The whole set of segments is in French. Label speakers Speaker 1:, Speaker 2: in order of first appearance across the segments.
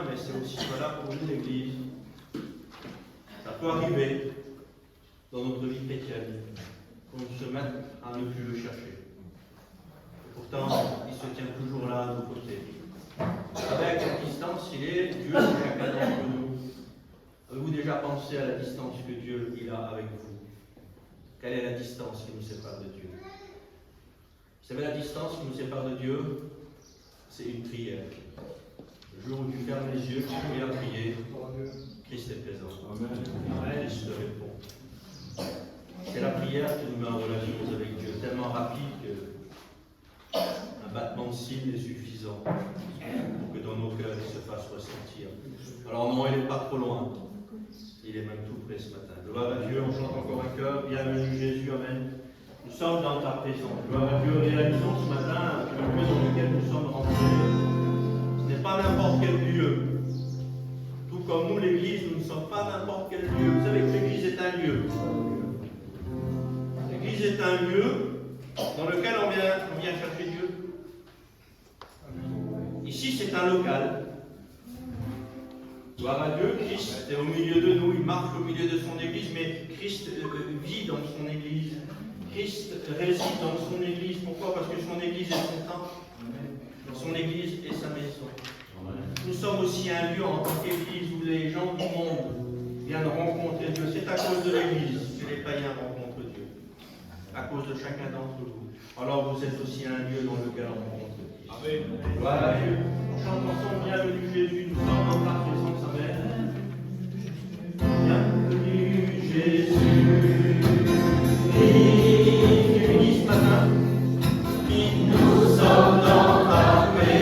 Speaker 1: Mais c'est aussi valable pour nous, l'Église. Ça peut arriver dans notre vie chrétienne qu'on se mette à ne plus le chercher. Et pourtant, il se tient toujours là à nos côtés. Avec la distance, il est Dieu de chacun d'entre nous. Avez-vous déjà pensé à la distance que Dieu il a avec vous? Quelle est la distance qui nous sépare de Dieu? Vous savez, la distance qui nous sépare de Dieu, c'est une prière. Le jour où tu fermes les yeux, tu peux bien prier, Christ est présent. Amen. Christ te répond. C'est la prière qui nous met en relation avec Dieu, tellement rapide qu'un battement de cils est suffisant pour que dans nos cœurs il se fasse ressentir. Alors non, il n'est pas trop loin. Il est même tout près ce matin. Gloire à Dieu, on chante encore un cœur. Bienvenue Jésus, Amen. Nous sommes dans ta présence. Gloire à Dieu, réalisons ce matin que le lieu dans lequel nous sommes rentrés, pas n'importe quel lieu. Tout comme nous, l'Église, nous ne sommes pas n'importe quel lieu. Vous savez que l'Église est un lieu. L'Église est un lieu dans lequel on vient chercher Dieu. Ici, c'est un local. Gloire à Dieu, Christ est au milieu de nous, il marche au milieu de son Église, mais Christ vit dans son Église. Christ réside dans son Église. Pourquoi? Parce que son Église est son temple. Son Église est sa maison. Nous sommes aussi un lieu en tant qu'Église où les gens du monde viennent rencontrer Dieu. C'est à cause de l'Église que les païens rencontrent Dieu. À cause de chacun d'entre vous. Alors vous êtes aussi un lieu dans lequel on rencontre Dieu. Amen. Voilà Dieu. On chante ensemble, bienvenue Jésus. Nous sommes dans la présence. Amen. Bienvenue Jésus. Et tu dis ce matin, nous sommes dans ta présence.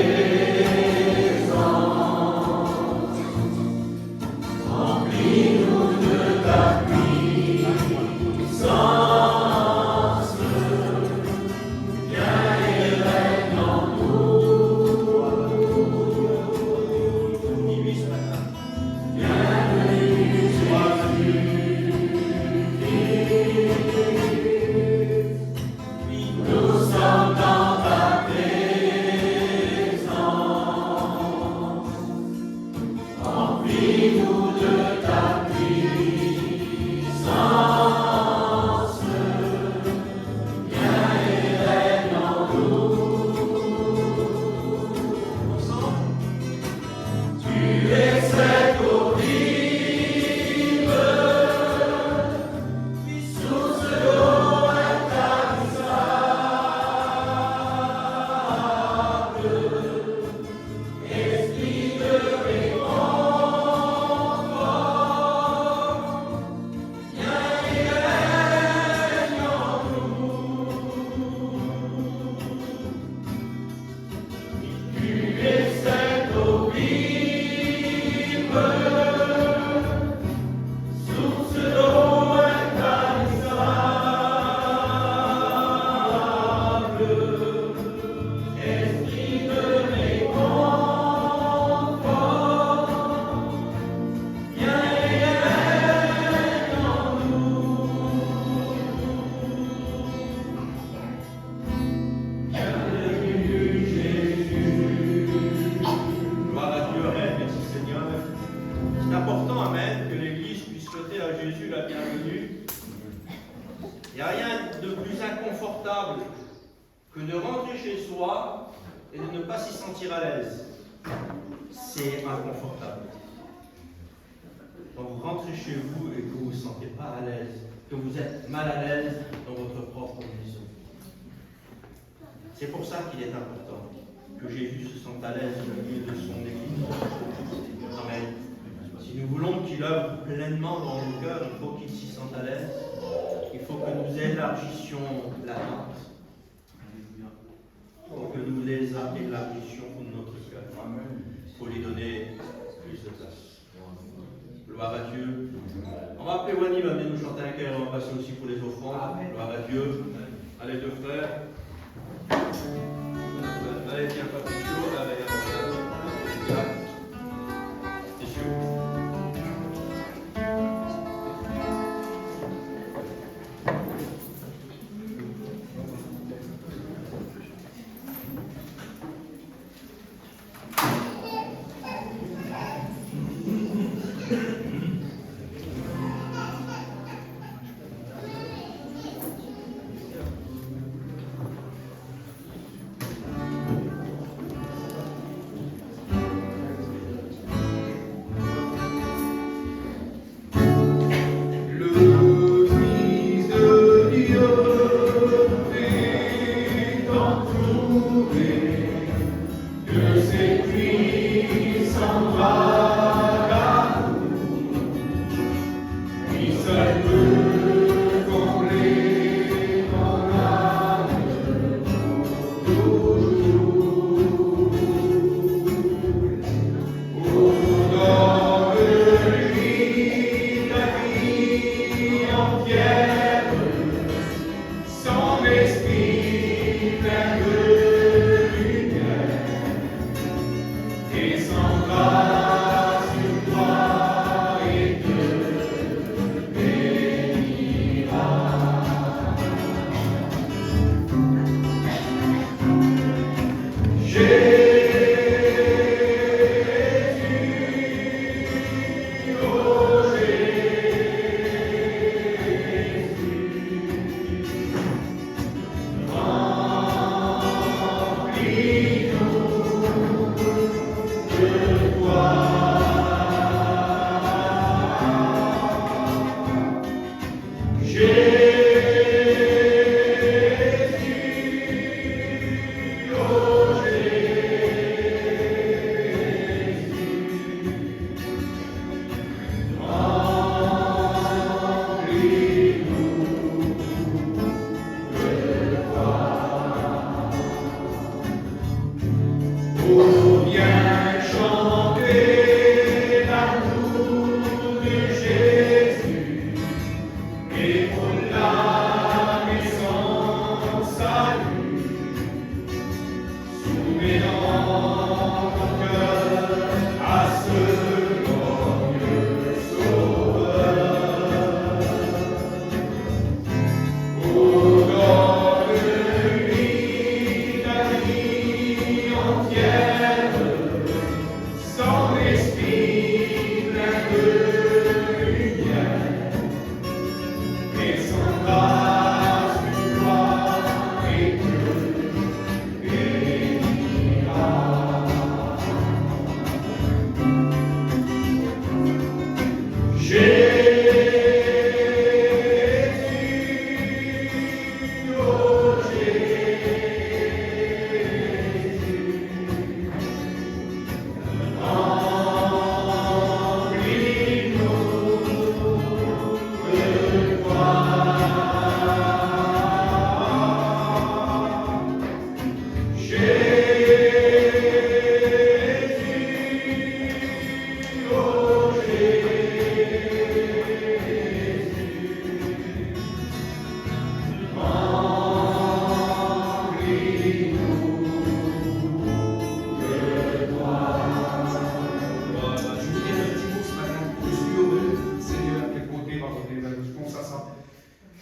Speaker 1: Viens et règne en nous. pas s'y sentir à l'aise. C'est inconfortable. Quand vous rentrez chez vous et que vous ne vous sentez pas à l'aise, que vous êtes mal à l'aise dans votre propre maison. C'est pour ça qu'il est important que Jésus se sente à l'aise au milieu de son Église. Amen. Si nous voulons qu'il œuvre pleinement dans nos cœurs, il faut qu'il s'y sente à l'aise. Il faut que nous élargissions la tente. Il faut que nous élargissions notre cœur. Il faut lui donner plus de place. Gloire à Dieu. On va appeler Wani, va venir nous chanter un chœur, on va passer aussi pour les offrandes. Gloire à Dieu. Allez, deux frères. Allez, tiens, pas plus chaud, allez, là. Messieurs.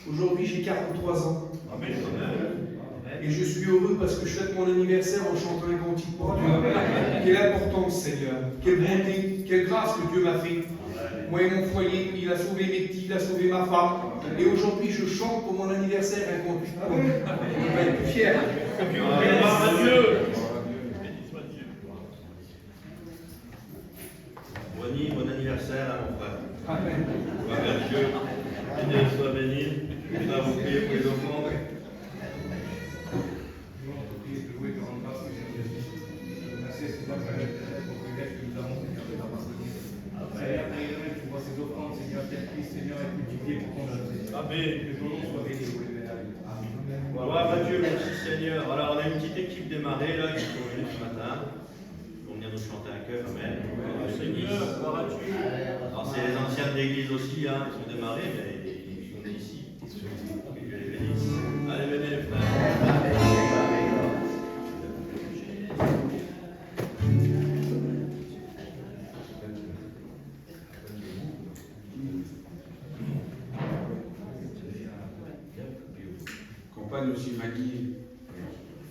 Speaker 2: Aujourd'hui, j'ai 43 ans. Et je suis heureux parce que je fête mon anniversaire en chantant un cantique pour Dieu. Quelle importance, Seigneur. Quelle bonté, quelle grâce que Dieu m'a fait. Moi et mon foyer, il a sauvé mes petits, il a sauvé ma femme. Et aujourd'hui, je chante pour mon anniversaire un cantique pour Dieu. Je vais être plus fier.
Speaker 1: Tony, bon anniversaire à mon frère.
Speaker 2: Amen.
Speaker 1: Gloire à Dieu. Que Dieu soit béni. Il va vous prier pour les enfants. Gloire à Dieu, merci Seigneur. Alors on a une petite équipe démarrée là qui sont venus ce matin. Ils vont venir nous chanter un chœur, amen. Seigneur, gloire à Dieu. Alors c'est les anciens de l'église aussi, hein, ils sont démarrés, mais ils sont nés ici. Que Dieu les bénisse. Allez, venez les frères.
Speaker 3: Accompagne aussi Maggie,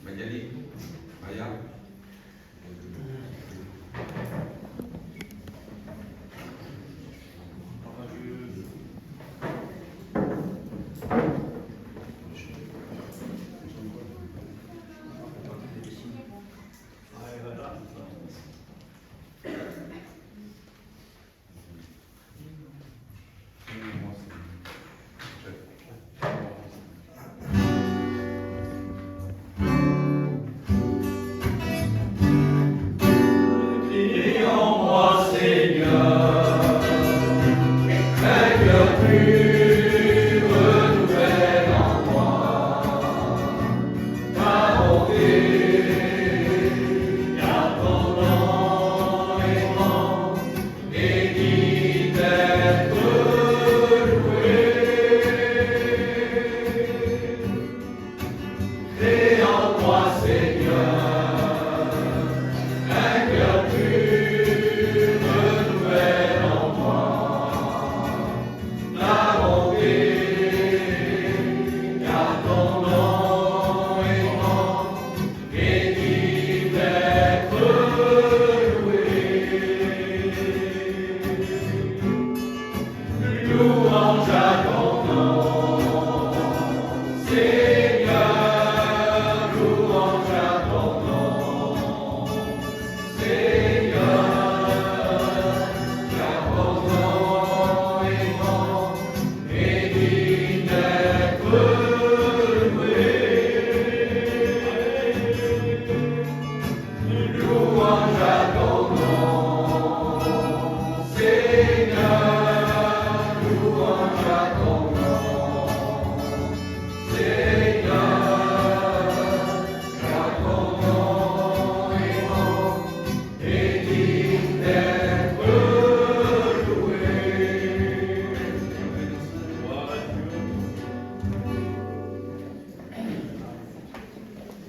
Speaker 3: Magali, Maya.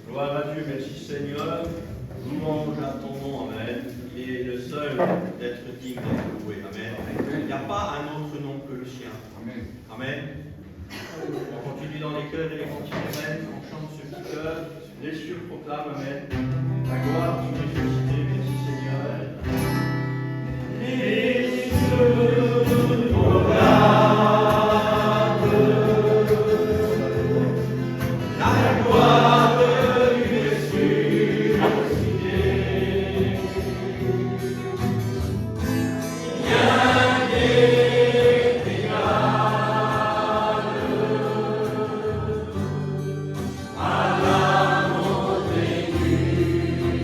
Speaker 1: Gloire à Dieu, merci Seigneur. Louange à ton nom, amen. Il est le seul d'être digne d'être loué, amen. Il n'y a pas un autre nom que le sien.
Speaker 3: Amen.
Speaker 1: Amen. On continue dans les chœurs et les cantiques, amen. On chante ce petit chœur. Les cieux proclament, amen. La gloire du ressuscité, merci Seigneur. Les cieux proclament.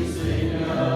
Speaker 4: Seigneur.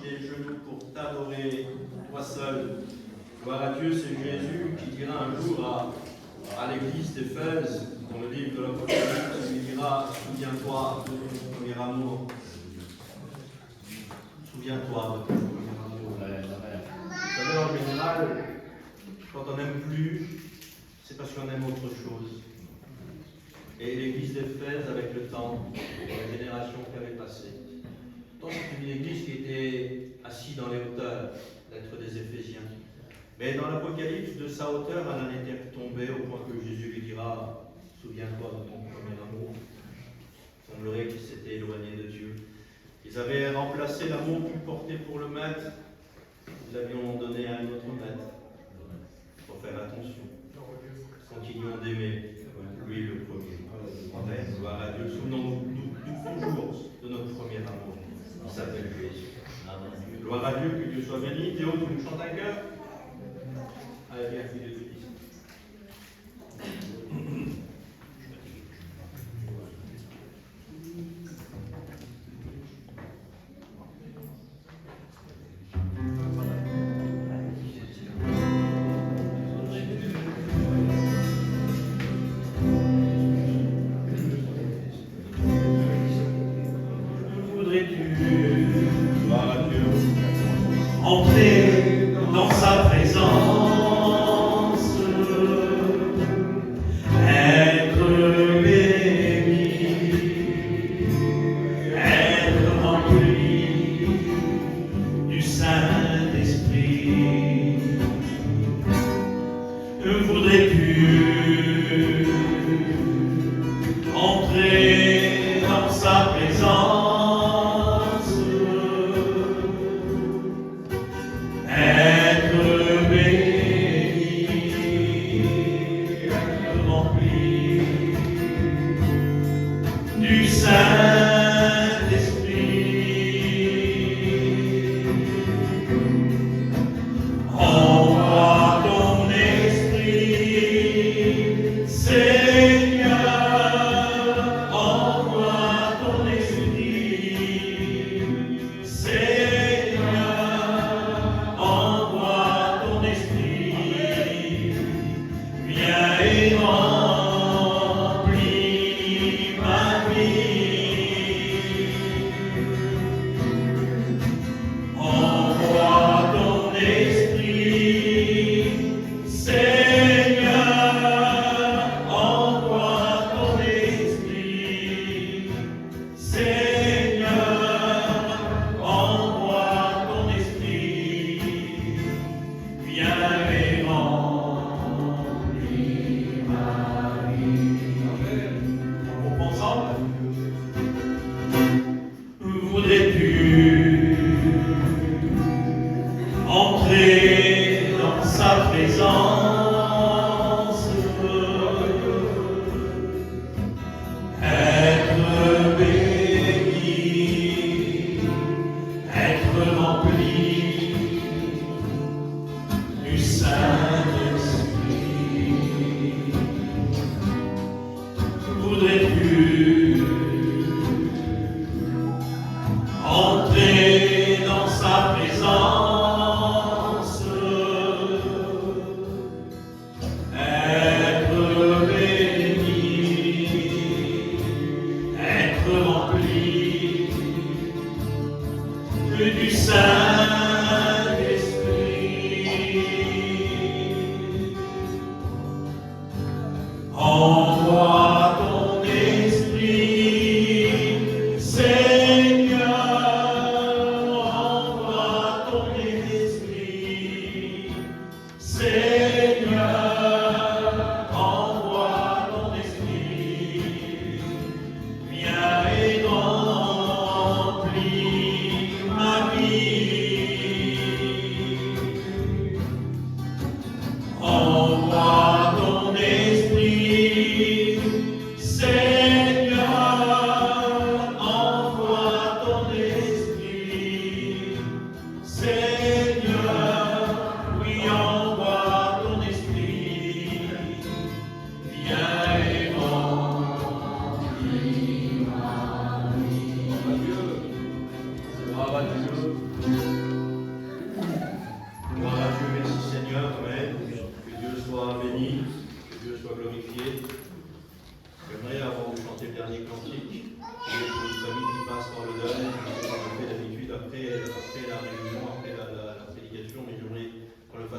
Speaker 1: des genoux pour t'adorer, toi seul. Gloire à Dieu, c'est Jésus qui dira un jour à l'église d'Éphèse, dans le livre de l'Apocalypse, il lui dira: souviens-toi de ton premier amour. Souviens-toi de ton premier amour. Vous savez, en général, quand on n'aime plus, c'est parce qu'on aime autre chose. Et l'église d'Éphèse, avec le temps, les générations qui avaient passé, c'est une église qui était assise dans les hauteurs, l'être des Éphésiens. Mais dans l'Apocalypse, de sa hauteur, elle en était retombée au point que Jésus lui dira: souviens-toi de ton premier amour. Il semblerait qu'ils s'étaient éloignés de Dieu. Ils avaient remplacé l'amour qu'ils portaient pour le maître, ils l'avions donné à un autre maître. Il faut faire attention. Continuons d'aimer, lui le premier. Amen. Gloire à Dieu. Souvenons-nous toujours de notre premier amour. Il s'appelle Jésus. Gloire à Dieu, que Dieu soit béni. Théo, tu nous chantes un cœur? Allez, viens, fille de Dieu.
Speaker 4: Entrer dans sa présence, être béni, être rempli du Saint-Esprit. Voudrais-tu entrer dans sa présence? Du Saint-Esprit, envoie ton esprit, Seigneur, envoie ton esprit, Seigneur, envoie ton esprit, viens et remplis ma vie. Envoie ton esprit, Seigneur, envoie ton esprit, Seigneur, envoie ton esprit, viens et remplis ma vie. On reprend ensemble. Voudrais-tu entrer dans sa présence, être béni, être rempli du Saint-Esprit? Voudrais-tu entrer dans sa présence, être béni, être rempli du Saint-Esprit? Envoie ton esprit, Seigneur, envoie ton esprit, Seigneur, envoie ton esprit, viens et remplis ma vie.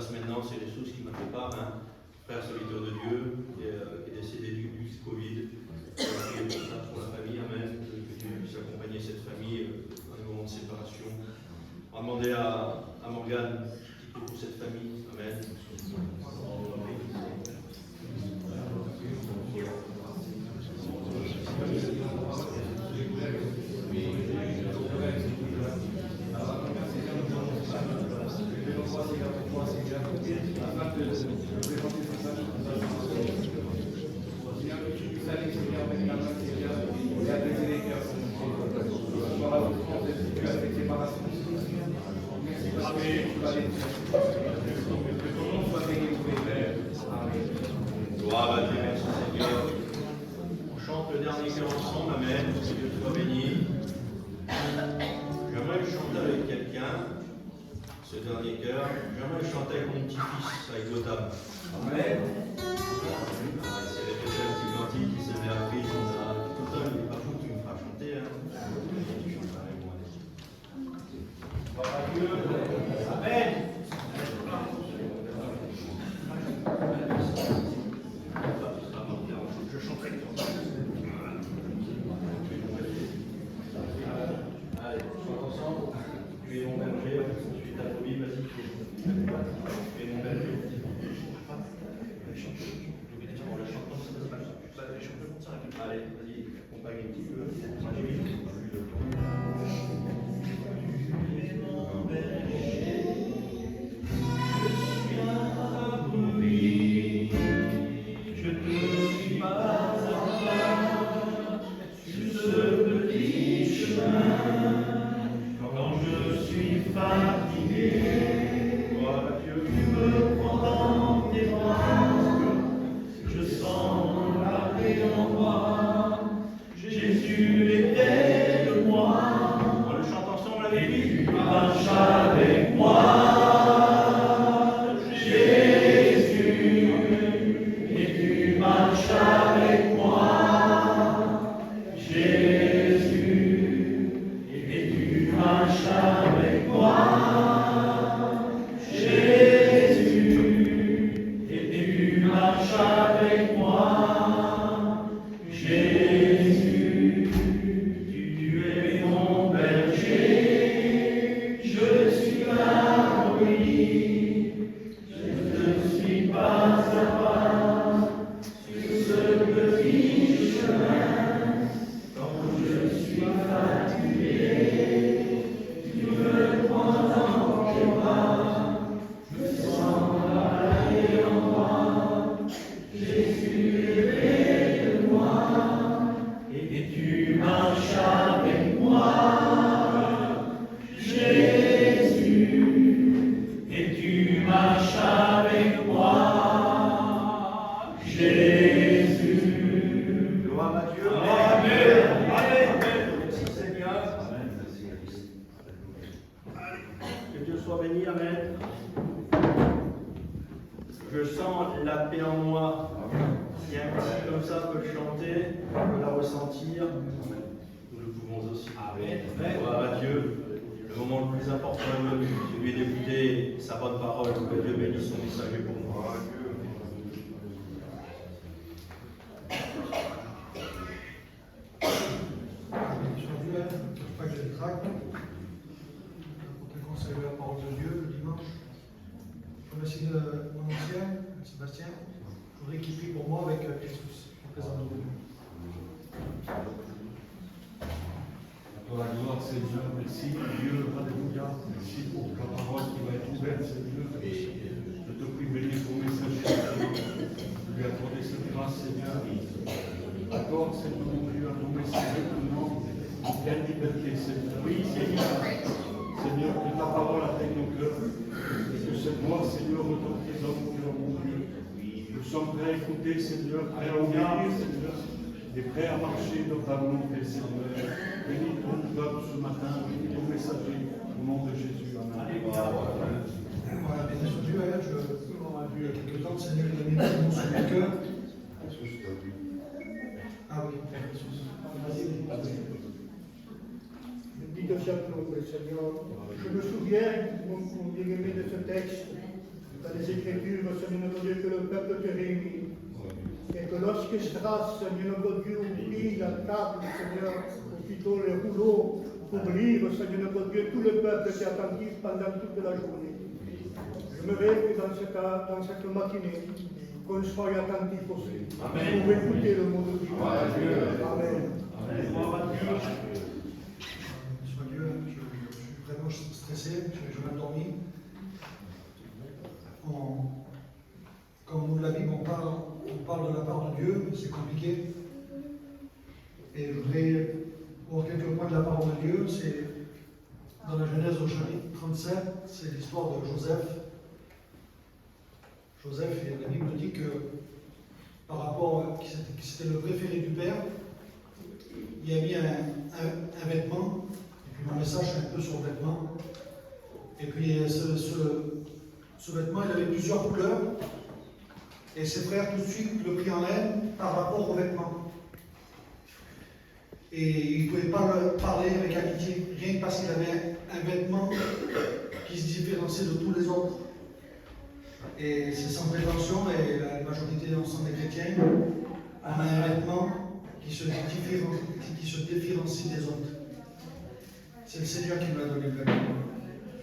Speaker 1: passe maintenant, c'est les choses qui m'a fait part. Hein. Frère serviteur de Dieu, qui est décédé du Covid. Priez pour ça, pour la famille, amen. Que Dieu puisse accompagner cette famille dans les moments de séparation. On va demander à Morgane qui prie pour cette famille, amen. Gloire à Dieu, merci Seigneur. On chante le dernier chœur ensemble, amen. Que Dieu soit béni. J'aimerais le chanter avec quelqu'un, ce dernier chœur. J'aimerais le chanter avec mon petit-fils, avec Gotham. Amen. C'est répété un petit cantique qui s'est mis à prise. Tout il n'est pas fou, tu me feras chanter. Hein. Tu chanteras avec moi. Gloire à Dieu. Amen. Je chanterai avec toi. Allez, on chante ensemble. Tu es mon berger, je suis ta brebis, vas-y. Tu es mon berger. Allez, vas-y, accompagne un petit peu.
Speaker 5: Sébastien, je voudrais qu'il prie pour moi avec Jesus. Je présente Dieu.
Speaker 6: Pour la gloire, Seigneur, merci Dieu, alléluia, merci pour ta parole qui va être ouverte, Seigneur. Je te prie, bénis ton messager, de lui accorder cette grâce, Seigneur. Accorde, Seigneur, mon Dieu, à ton messager maintenant, en pleine liberté, Seigneur. Oui, Seigneur. Seigneur, que ta parole atteigne nos cœurs, et que cette voix, Seigneur, retentisse dans nos cœurs, mon Dieu. Nous sommes prêts à écouter, Seigneur, prêts à obéir, Seigneur, et prêts à marcher dans ta volonté, Seigneur. Bénis ton peuple ce matin, bénis ton messager, au nom de Jésus. Amen.
Speaker 5: Voilà, béni soit Dieu, je le temps, Seigneur, il a mis des mots sur mon cœur. Ah oui, vas-y.
Speaker 7: Bendito sea tu nombre, Señor. Je me souviens, mon bien-aimé, de ce texte,
Speaker 5: dans les Écritures, Seigneur notre Dieu, que le peuple te réunit. Et que lorsque Stras, Seigneur notre Dieu, oublie la table, Seigneur, ou plutôt le rouleau, pour lire, Seigneur notre Dieu, tout le peuple est attentif pendant toute la journée. Je me réjouis dans cette matinée qu'on soit attentif aussi.
Speaker 1: Amen.
Speaker 5: Pour écouter le mot de Dieu. Amen. Soit Dieu, je suis vraiment stressé, je vais m'endormir. Comme la Bible, on parle de la part de Dieu, c'est compliqué. Et je voudrais voir quelques points de la parole de Dieu. C'est dans la Genèse au chapitre 37, c'est l'histoire de Joseph. Joseph, et la Bible dit que par rapport, qui c'était le préféré du père, il a mis un vêtement, et puis mon message c'est un peu sur le vêtement. Et puis ce vêtement, il avait plusieurs couleurs, et ses frères tout de suite le prirent en haine par rapport au vêtement. Et il ne pouvait pas parler avec amitié, rien que parce qu'il avait un vêtement qui se différenciait de tous les autres. Et c'est sans prétention, et la majorité d'ensemble des chrétiens, on a un vêtement qui se différencie des autres. C'est le Seigneur qui nous a donné le vêtement.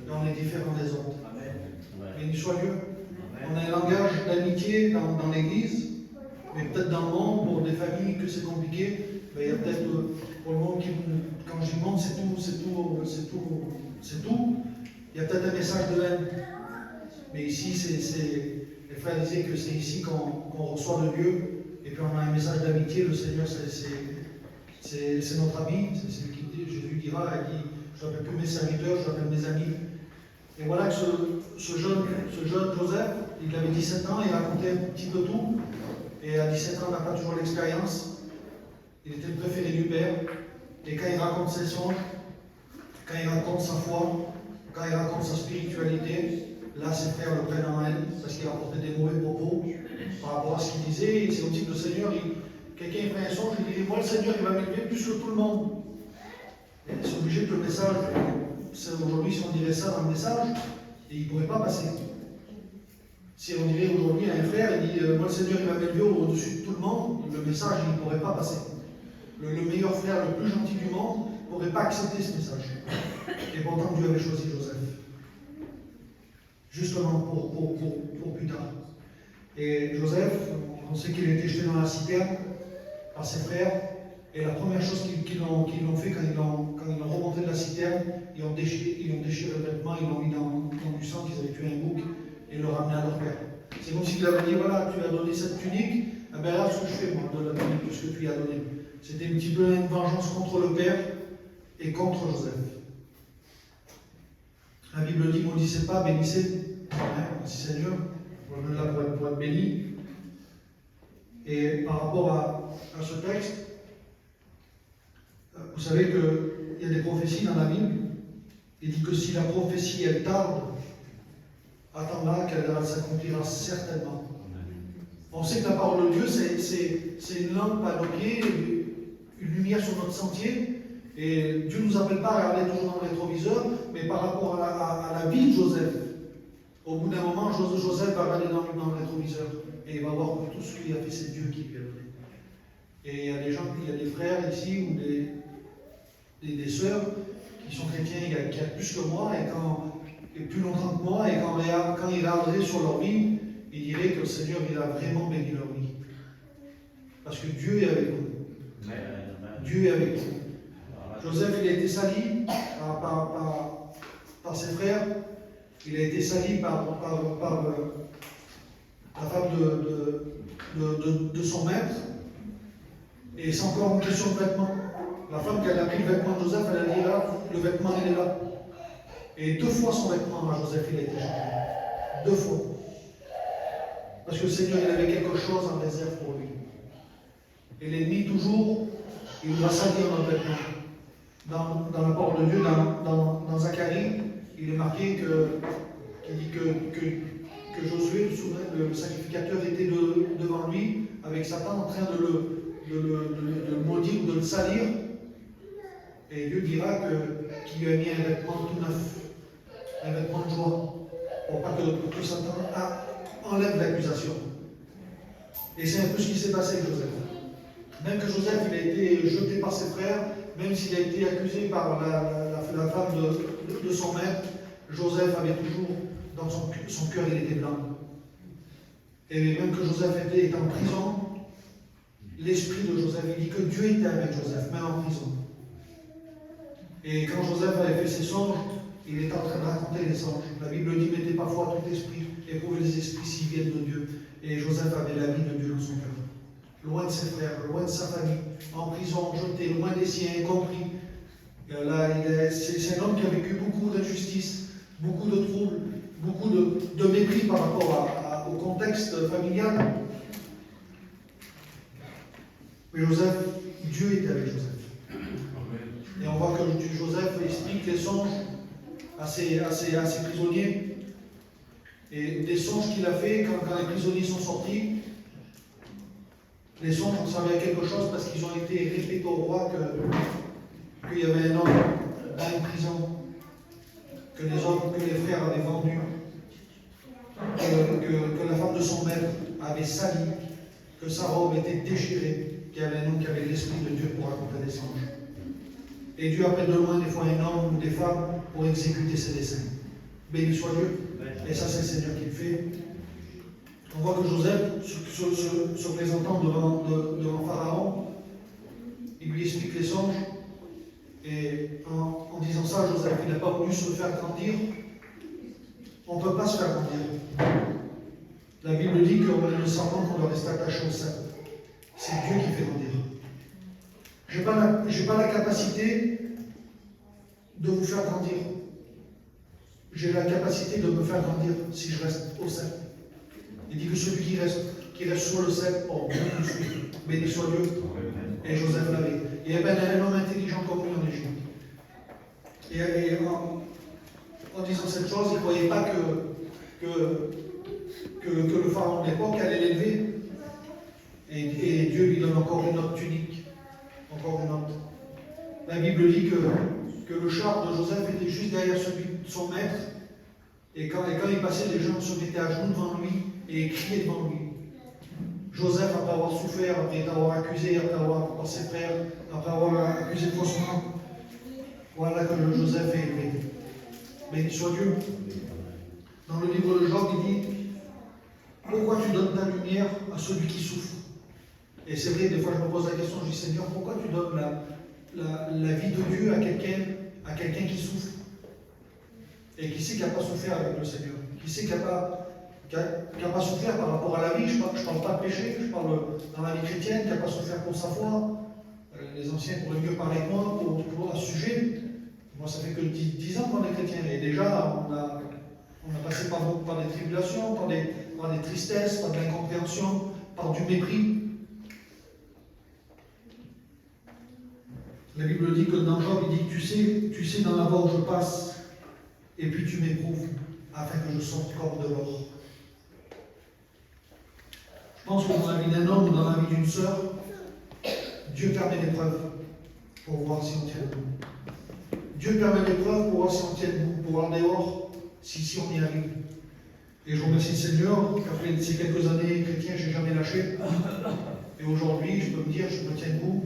Speaker 5: On est différent des autres. Béni soit Dieu. On a un langage d'amitié dans l'Église, mais peut-être dans le monde, pour des familles que c'est compliqué, il y a peut-être pour le monde qui, quand je dis monde, c'est tout. Il y a peut-être un message de haine. Mais ici, les frères disaient que c'est ici qu'on reçoit de Dieu, et puis on a un message d'amitié. Le Seigneur, c'est notre ami, c'est ce qu'il dit. Jésus dira, il dit, je n'appelle plus mes serviteurs, je l'appelle mes amis. Et voilà que ce jeune Joseph, il avait 17 ans, il racontait un petit peu tout, et à 17 ans, on n'a pas toujours l'expérience. Il était le préféré du père, et quand il raconte ses songes, quand il raconte sa foi, quand il raconte sa spiritualité, là, ses frères le prennent en haine parce qu'il rapportait des mauvais propos par rapport à ce qu'il disait. C'est aussi que le Seigneur, quelqu'un fait un songe, il dit, moi le Seigneur, il va m'élever plus que tout le monde. Et c'est obligé que le message, aujourd'hui, si on dirait ça dans le message, il ne pourrait pas passer. Si on dirait aujourd'hui à un frère, il dit, moi le Seigneur, il va m'élever au-dessus de tout le monde, le message, il ne pourrait pas passer. Le meilleur frère, le plus gentil du monde, ne pourrait pas accepter ce message. Et pourtant, Dieu avait choisi Joseph. Justement pour plus tard. Et Joseph, on sait qu'il a été jeté dans la citerne par ses frères, et la première chose qu'ils ont fait quand ils l'ont remonté de la citerne, ils ont déchiré le vêtement, ils l'ont mis dans du sang, qu'ils avaient tué un bouc, et le ramené à leur père. C'est comme s'il avait dit, voilà, tu as donné cette tunique, eh bien là, ce que je fais, moi, de la tunique, tout ce que tu lui as donné. C'était un petit peu une vengeance contre le père et contre Joseph. La Bible dit, maudissez pas, bénissez. Merci Seigneur, on est là pour être béni. Et par rapport à ce texte, vous savez qu'il y a des prophéties dans la Bible. Il dit que si la prophétie elle tarde, attends-la qu'elle s'accomplira certainement. On sait que la parole de Dieu, c'est une lampe à nos pieds, une lumière sur notre sentier. Et Dieu ne nous appelle pas à regarder toujours dans le rétroviseur, mais par rapport à la vie de Joseph, au bout d'un moment, Joseph va regarder dans le rétroviseur et il va voir que tout ce qu'il a fait, c'est Dieu qui lui a donné. Et il y a des gens, il y a des frères ici ou des sœurs qui sont chrétiens qui a plus que moi et plus longtemps que moi, et quand ils regarderaient sur leur vie, ils diraient que le Seigneur il a vraiment béni leur vie. Parce que Dieu est avec nous. Dieu est avec nous. Joseph, il a été sali par ses frères, il a été sali par la femme de son maître, et c'est encore une question de vêtement. La femme qui a pris le vêtement de Joseph, elle a dit là, le vêtement il est là. Et 2 fois son vêtement à Joseph, il a été changé. 2 fois. Parce que le Seigneur, il avait quelque chose en réserve pour lui. Et l'ennemi, toujours, il va salir notre vêtement. Dans la parole de Dieu, dans Zacharie, il est marqué qu'il dit que Josué, le sacrificateur, était devant lui, avec Satan en train de le maudire, de le salir. Et Dieu dira qu'il lui a mis un vêtement tout neuf, un vêtement de joie, pour pas que que Satan enlève l'accusation. Et c'est un peu ce qui s'est passé avec Joseph. Même que Joseph, il a été jeté par ses frères, même s'il a été accusé par la femme de son maître, Joseph avait toujours, dans son cœur, il était blanc. Et même que Joseph était en prison, l'esprit de Joseph, il dit que Dieu était avec Joseph, même en prison. Et quand Joseph avait fait ses songes, il était en train de raconter les songes. La Bible dit, mettez parfois tout esprit, éprouvez les esprits s'ils viennent de Dieu. Et Joseph avait la vie de Dieu dans son cœur. Loin de ses frères, loin de sa famille, en prison, jeté, loin des siens, incompris. C'est un homme qui a vécu beaucoup d'injustice, beaucoup de troubles, beaucoup de mépris par rapport au contexte familial. Mais Joseph, Dieu était avec Joseph. Et on voit que Joseph explique les songes à ses prisonniers. Et des songes qu'il a fait quand les prisonniers sont sortis, les songes ont servi à quelque chose parce qu'ils ont été répétés au roi qu'il y avait un homme dans une prison, que les frères avaient vendu, que la femme de son maître avait sali, que sa robe était déchirée, qu'il y avait un homme qui avait l'esprit de Dieu pour raconter des songes. Et Dieu appelle de loin des fois un homme ou des femmes pour exécuter ses desseins. Béni soit Dieu. Et ça, c'est le Seigneur qui le fait. On voit que Joseph, se présentant devant Pharaon, il lui explique les songes. Et en disant ça, Joseph, il n'a pas voulu se faire grandir. On ne peut pas se faire grandir. La Bible dit qu'on ne sent pas qu'on doit rester attaché au sceptre. C'est Dieu qui fait grandir. Je n'ai pas la capacité de vous faire grandir. J'ai la capacité de me faire grandir si je reste au sceptre. Il dit que celui qui reste sur le sceptre, oh, béni soit Dieu. Et Joseph l'avait. Il y avait un homme intelligent comme lui en Égypte. Et en disant cette chose, il ne croyait pas que le pharaon de l'époque allait l'élever. Et Dieu lui donne encore une autre tunique. Encore une autre. La Bible dit que le char de Joseph était juste derrière celui de son maître. Et quand il passait, les gens se mettaient à genoux devant lui et criaient devant lui. Joseph, après avoir souffert, après avoir accusé, après avoir par ses frères, après avoir accusé faussement, voilà que Joseph est élevé. Béni soit Dieu. Dans le livre de Job, il dit « Pourquoi tu donnes ta lumière à celui qui souffre ?» Et c'est vrai, des fois je me pose la question, je dis « Seigneur, pourquoi tu donnes la vie de Dieu à quelqu'un qui souffre ?» Et qui c'est qui n'a pas souffert avec le Seigneur? Qui c'est qui n'a pas souffert par rapport à la vie? Je ne parle pas de péché, je parle dans la vie chrétienne, qui n'a pas souffert pour sa foi. Les anciens pourraient mieux parler que moi à ce sujet. Moi, ça fait que 10 ans qu'on est chrétien. Et déjà, on a passé par des tribulations, par des tristesses, par de l'incompréhension, par du mépris. La Bible dit que dans Job, il dit, tu sais dans la voie où je passe, et puis tu m'éprouves, afin que je sorte comme de l'or. Je pense que dans la vie d'un homme ou dans la vie d'une sœur, Dieu permet l'épreuve pour voir si on tient debout. Dieu permet l'épreuve pour voir si on tient debout, pour voir dehors si on y arrive. Et je remercie le Seigneur qu'après ces quelques années chrétiens, je n'ai jamais lâché. Et aujourd'hui, je peux me dire, je me tiens debout.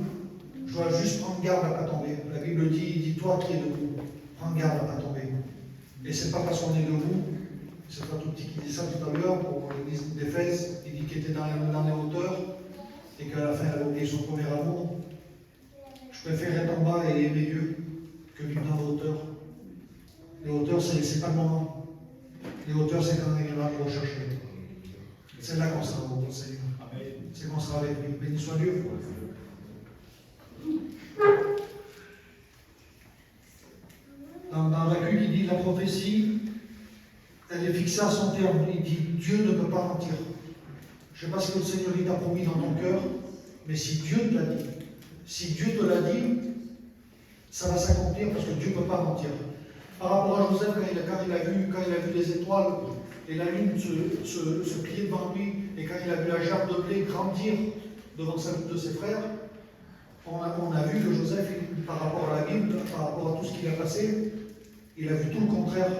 Speaker 5: Je dois juste prendre garde à ne pas tomber. La Bible dit, toi qui es debout, prends garde à ne pas tomber. Et c'est pas parce qu'on est debout, c'est pas tout petit qui dit ça tout à l'heure pour l'église d'Éphèse, il dit qu'il était dans les hauteurs et qu'à la fin il avait oublié son premier amour. Je préfère être en bas et aimer Dieu que vivre dans les hauteurs. Les hauteurs, c'est pas le moment. Les hauteurs, c'est quand il va nous rechercher. C'est là qu'on sera au Seigneur. C'est qu'on sera avec lui. Béni soit Dieu. Dans Habakkuk, il dit la prophétie, elle est fixée à son terme. Il dit Dieu ne peut pas mentir. Je ne sais pas ce que le Seigneur t'a promis dans ton cœur, mais si Dieu te l'a dit, ça va s'accomplir parce que Dieu ne peut pas mentir. Par rapport à Joseph, quand il a vu les étoiles et la lune se plier devant lui, et quand il a vu la gerbe de blé grandir devant celle de ses frères, on a vu que Joseph, par rapport à la Bible, par rapport à tout ce qu'il a passé, il a vu tout le contraire.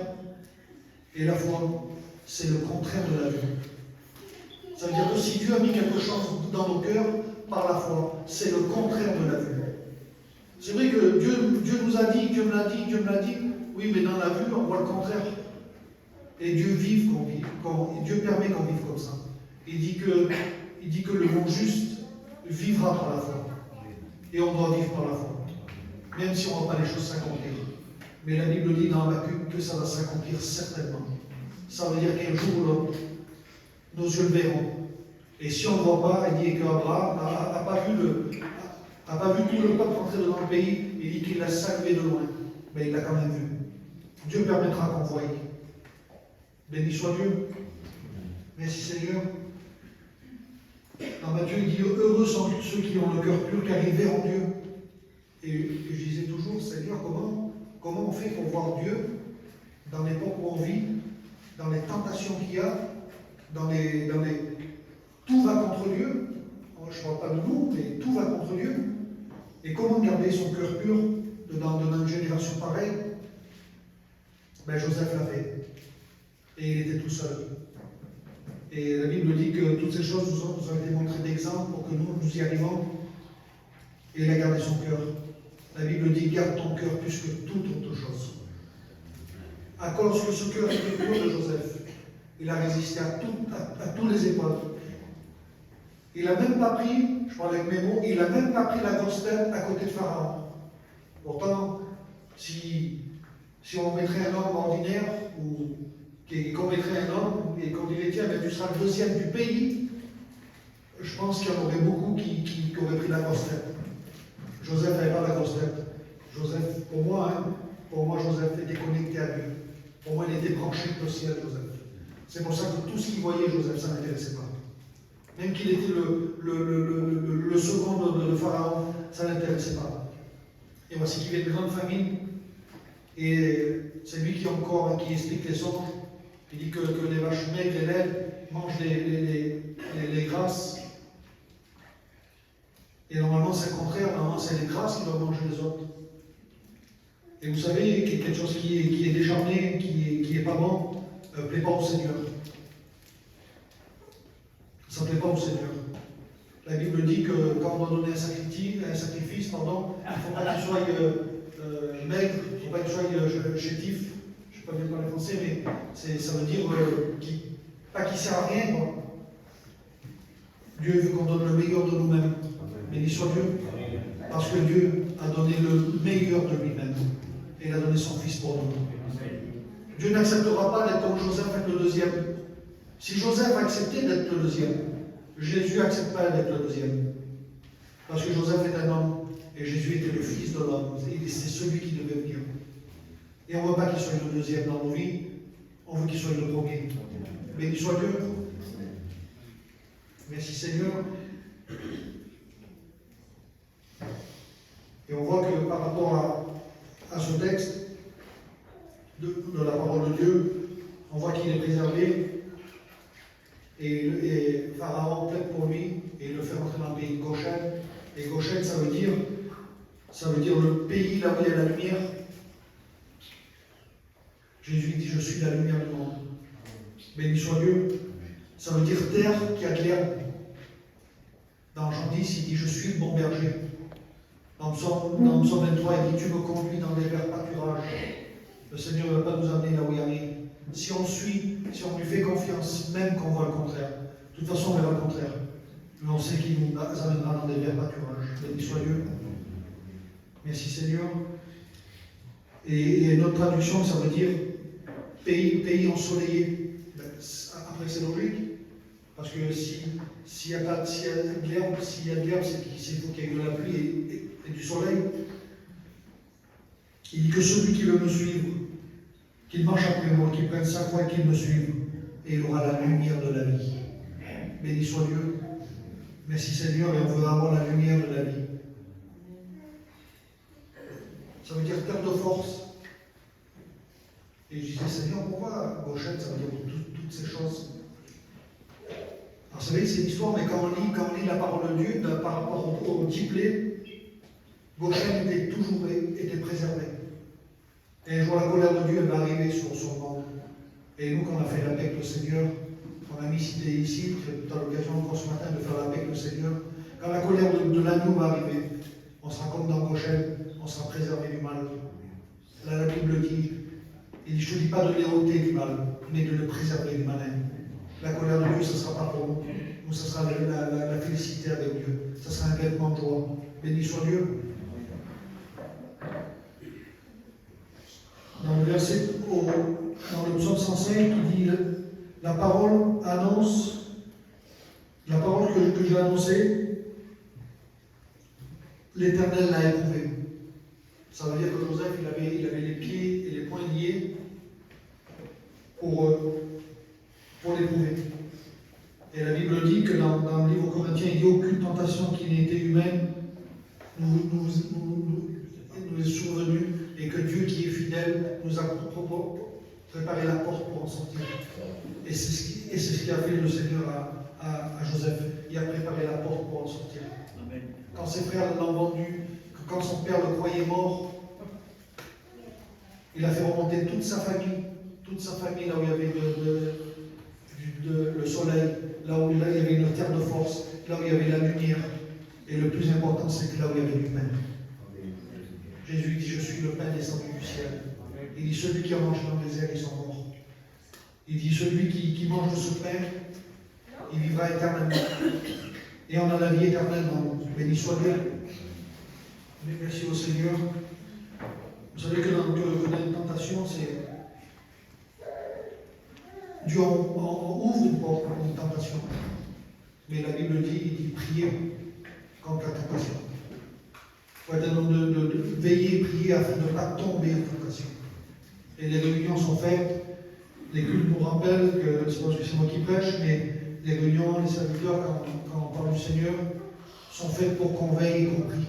Speaker 5: Et la foi, c'est le contraire de la vue. Ça veut dire que si Dieu a mis quelque chose dans nos cœurs, par la foi, c'est le contraire de la vue. C'est vrai que Dieu nous a dit, Dieu me l'a dit, Dieu me l'a dit, oui, mais dans la vue, on voit le contraire. Et Dieu Dieu permet qu'on vive comme ça. Il dit que le monde juste vivra par la foi. Et on doit vivre par la foi. Même si on ne voit pas les choses s'accomplir. Mais la Bible dit dans Habakkuk que ça va s'accomplir certainement. Ça veut dire qu'un jour ou l'autre, nos yeux le verront. Et si on ne voit pas, il dit qu'Abraham n'a pas vu tout le peuple rentrer dans le pays, il dit qu'il l'a salué de loin. Mais il l'a quand même vu. Dieu permettra qu'on voie. Béni soit Dieu. Merci Seigneur. Dans Matthieu, il dit heureux sont ceux qui ont le cœur pur, car ils verront Dieu. Et je disais toujours, Seigneur, comment on fait pour voir Dieu dans l'époque où on vit, dans les tentations qu'il y a, tout va contre Dieu. Je ne parle pas de nous, mais tout va contre Dieu. Et comment garder son cœur pur dans une génération pareille? Joseph l'a fait. Et il était tout seul. Et la Bible dit que toutes ces choses nous ont été montrées d'exemple pour que nous y arrivons. Et il a gardé son cœur. La Bible dit garde ton cœur plus que toute autre chose. À cause que ce cœur était pur de Joseph, il a résisté à toutes les épreuves. Il n'a même pas pris, je parle avec mes mots, il n'a même pas pris la grosse tête à côté de Pharaon. Pourtant, si on mettrait un homme ordinaire, ou qu'on mettrait un homme et qu'on dirait tiens, tu seras le deuxième du pays, je pense qu'il y en aurait beaucoup qui auraient pris la grosse tête. Joseph n'avait pas la grosse tête. Joseph, pour moi, Joseph était connecté à Dieu. Pour moi, il était branché au ciel, Joseph. C'est pour ça que tout ce qu'il voyait, Joseph, ça ne l'intéressait pas. Même qu'il était le second de Pharaon, ça ne l'intéressait pas. Et voici qu'il y avait une grande famine. Et c'est lui qui explique les songes. Il dit que les vaches maigres et laides mangent les grasses. Et normalement, c'est le contraire. Normalement, c'est les grasses qui doivent manger les autres. Et vous savez, quelque chose qui est décharné, qui n'est pas bon, ne plaît pas au Seigneur. Ça ne plaît pas au Seigneur. La Bible dit que quand on doit donner un sacrifice, il ne faut pas qu'il soit maigre, il ne faut pas qu'il soit chétif. Je ne sais pas bien parler français, mais ça veut dire pas qu'il ne sert à rien. Quoi. Dieu veut qu'on donne le meilleur de nous-mêmes. Béni soit Dieu. Parce que Dieu a donné le meilleur de lui-même. Et il a donné son Fils pour nous. Dieu n'acceptera pas d'être comme Joseph, être le deuxième. Si Joseph acceptait d'être le deuxième, Jésus n'accepte pas d'être le deuxième. Parce que Joseph est un homme, et Jésus était le Fils de l'homme. Et c'est celui qui devait venir. Et on ne veut pas qu'il soit le deuxième dans nos vies, on veut qu'il soit le premier. Béni soit Dieu. Merci Seigneur. Et on voit que par rapport à ce texte de la parole de Dieu, on voit qu'il est préservé. Et Pharaon plaide pour lui et il le fait rentrer dans le pays de Goshen. Et Goshen, ça veut dire le pays là où il y a la lumière. Jésus dit je suis la lumière du monde. Béni soit Dieu. Ça veut dire terre qui a de l'herbe. Dans Jean 10, il dit je suis le bon berger. Dans Psaume 23, il dit tu me conduis dans les verts pâturages. Le Seigneur ne va pas nous amener là où il y a rien. Si on suit, si on lui fait confiance, même qu'on voit le contraire. De toute façon, on verra le contraire. Mais on sait qu'il nous amènera dans des verts pâturages. Béni soit Dieu. Merci Seigneur. Et notre traduction, ça veut dire pays ensoleillé. Après, c'est logique. Parce que s'il y a de l'herbe, c'est qu'il faut qu'il y ait de la pluie et du soleil. Il dit que celui qui veut me suivre, qu'il marche après moi, qu'il prenne sa croix et qu'il me suive, et il aura la lumière de la vie. Béni soit Dieu. Merci Seigneur, et on veut avoir la lumière de la vie. Ça veut dire terre de force. Et je disais, Seigneur, pourquoi Goshen, ça veut dire toutes ces choses. Alors, vous savez, c'est l'histoire, mais quand on lit la parole de Dieu, par rapport au diplé, Goshen était préservé. Et un jour, la colère de Dieu elle va arriver sur le monde. Et nous, quand on a fait la paix avec le Seigneur, on a mis cité ici, tu as l'occasion encore ce matin de faire la paix avec le Seigneur. Quand la colère de l'agneau va arriver, on sera comme dans Goshen, on sera préservé du mal. Là, la Bible dit, je ne te dis pas de l'ôter du mal, mais de le préserver du malin. La colère de Dieu, ce ne sera pas pour nous. Nous, ce sera la félicité avec Dieu. Ce sera un vêtement de joie. Béni soit Dieu. Dans le verset, dans le psaume 105, il dit la parole annonce, la parole que j'ai annoncée, l'Éternel l'a éprouvé. Ça veut dire que Joseph, il avait les pieds et les poings liés pour l'éprouver. Et la Bible dit que dans le livre aux Corinthiens, il dit aucune tentation qui n'ait été humaine nous est survenue, et que Dieu qui est fidèle nous a préparé la porte pour en sortir. Et c'est ce qui a fait le Seigneur à Joseph. Il a préparé la porte pour en sortir. Amen. Quand ses frères l'ont vendu, quand son père le croyait mort, il a fait remonter toute sa famille là où il y avait le soleil, là où il y avait une terre de force, là où il y avait la lumière. Et le plus important, c'est que là où il y avait du pain. Jésus dit, je suis le pain descendu du ciel. Il dit, celui qui a mangé dans le désert, ils sont morts. Il dit, celui qui mange de ce pain, il vivra éternellement. Et on a la vie éternelle dans nous. Béni soit Dieu. Merci au Seigneur. Vous savez que dans une tentation, c'est Dieu ouvre une porte pour une tentation. Mais la Bible dit, il dit, priez contre la tentation. Il faut être un homme de veiller, prier afin de ne pas tomber en tentation. Et les réunions sont faites. Les cultes nous rappellent que, c'est parce que c'est moi qui prêche, mais les réunions, les serviteurs, quand on parle du Seigneur, sont faites pour qu'on veille et qu'on prie,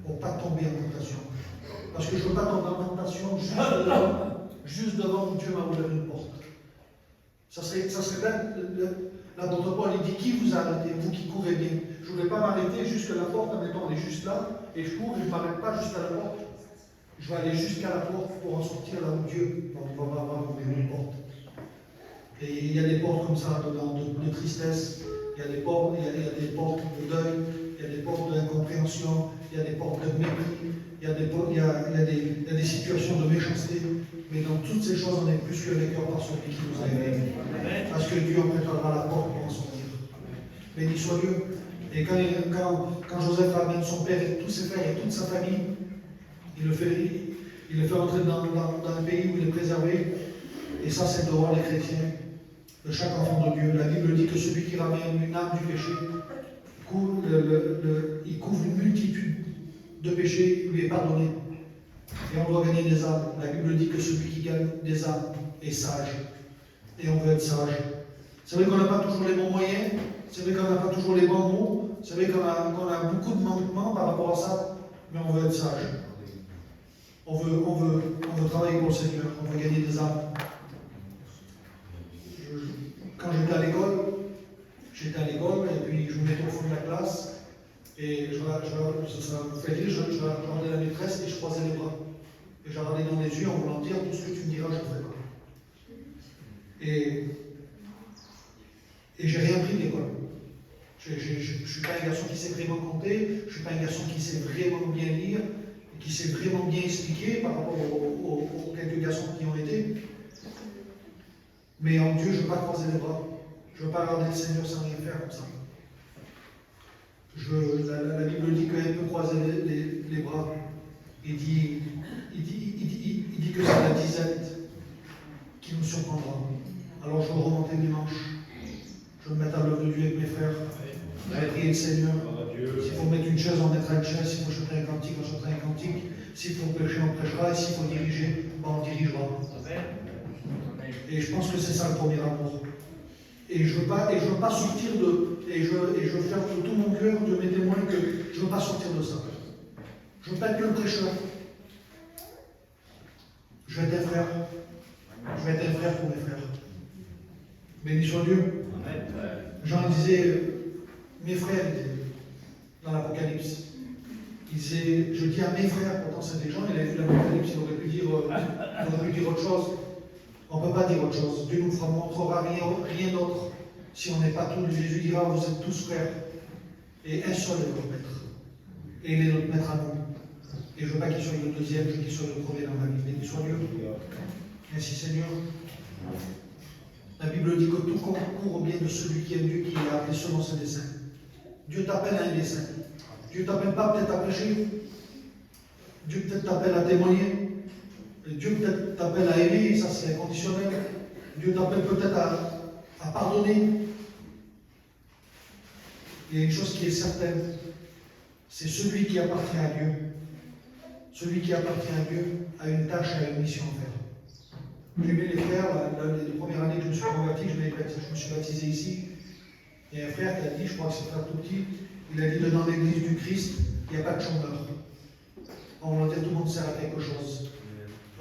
Speaker 5: pour ne pas tomber en tentation. Parce que je ne veux pas tomber en tentation juste devant où Dieu m'a ouvert une porte. Ça serait bien, l'apôtre Paul, il dit, qui vous a arrêté, vous qui courez bien? Je ne voulais pas m'arrêter jusqu'à la porte, admettons, elle est juste là, et je cours, et je ne m'arrête pas jusqu'à la porte. Je vais aller jusqu'à la porte pour en sortir là où Dieu va ouvrir une porte. Et il y a des portes comme ça de tristesse, il y a des portes de deuil, il y a des portes d'incompréhension, il y a des portes de mépris, il y a des situations de méchanceté. Mais dans toutes ces choses, on est plus que vainqueur par celui qui nous a aimés. Parce que Dieu en préparera la porte pour en sortir. Béni soit Dieu. Et quand Joseph amène son père et tous ses frères et toute sa famille, il le fait entrer dans un pays où il est préservé. Et ça, c'est devant les chrétiens, de chaque enfant de Dieu. La Bible dit que celui qui ramène une âme du péché, il couvre une multitude de péchés, lui est pardonné. Et on doit gagner des âmes. La Bible dit que celui qui gagne des âmes est sage. Et on veut être sage. C'est vrai qu'on n'a pas toujours les bons moyens, c'est vrai qu'on n'a pas toujours les bons mots, c'est vrai qu'on a beaucoup de manquements par rapport à ça, mais on veut être sage. On veut travailler pour le Seigneur, on veut gagner des âmes. Quand j'étais à l'école, et puis je me mettais au fond de la classe, et ça me fait dire, je regardais la maîtresse et je croisais les bras. Et je regardais dans les yeux en voulant dire, tout ce que tu me diras, je ne ferai pas. Et j'ai rien pris de l'école. Je ne suis pas un garçon qui sait vraiment compter, je ne suis pas un garçon qui sait vraiment bien lire, et qui sait vraiment bien expliquer par rapport aux quelques garçons qui ont été. Mais en Dieu, je ne veux pas croiser les bras. Je ne veux pas regarder le Seigneur sans rien faire comme ça. La Bible dit qu'elle peut croiser les bras. Il dit que c'est la disette qui nous surprendra. Alors je veux remonter dimanche. Je veux me mettre à l'œuvre de Dieu avec mes frères. Je vais prier le Seigneur. S'il faut mettre une chaise, on mettra une chaise. S'il faut chanter un cantique, on chantera un cantique. S'il faut prêcher, on prêchera. Et s'il faut diriger, on dirigera. Et je pense que c'est ça le premier amour. Et je veux pas sortir de. Et je veux faire de tout mon cœur, de mes témoins, que je ne veux pas sortir de ça. Je ne veux pas être que le prêcheur. Je vais être un frère. Je vais être un frère pour mes frères. Béni soit Dieu. Jean disait, mes frères, dans l'Apocalypse. Il disait, je dis à mes frères, pourtant c'est des gens, il avait vu l'Apocalypse, il aurait pu dire autre chose. On ne peut pas dire autre chose. Dieu nous montrera rien d'autre si on n'est pas tous. Jésus dira, vous êtes tous frères. Et un seul est notre maître. Et il est notre maître à nous. Et je ne veux pas qu'il soit le deuxième, je veux qu'il soit le premier dans ma vie. Béni soit Dieu. Merci Seigneur. La Bible dit que tout concourt au bien de celui qui aime Dieu, qui est appelé selon ses desseins. Dieu t'appelle à un dessein. Dieu t'appelle pas peut-être à pécher. Dieu peut-être t'appelle à témoigner. Dieu peut-être t'appelle à aimer, ça c'est inconditionnel. Dieu t'appelle peut-être à pardonner. Il y a une chose qui est certaine, c'est celui qui appartient à Dieu. Celui qui appartient à Dieu a une tâche, a une mission à faire. J'ai aimé les frères, les premières années que je me suis converti, je me suis baptisé ici. Il y a un frère qui a dit, je crois que c'est un frère tout petit, il a dit que dans l'église du Christ, il n'y a pas de chômeur. On va dire tout le monde sert à quelque chose.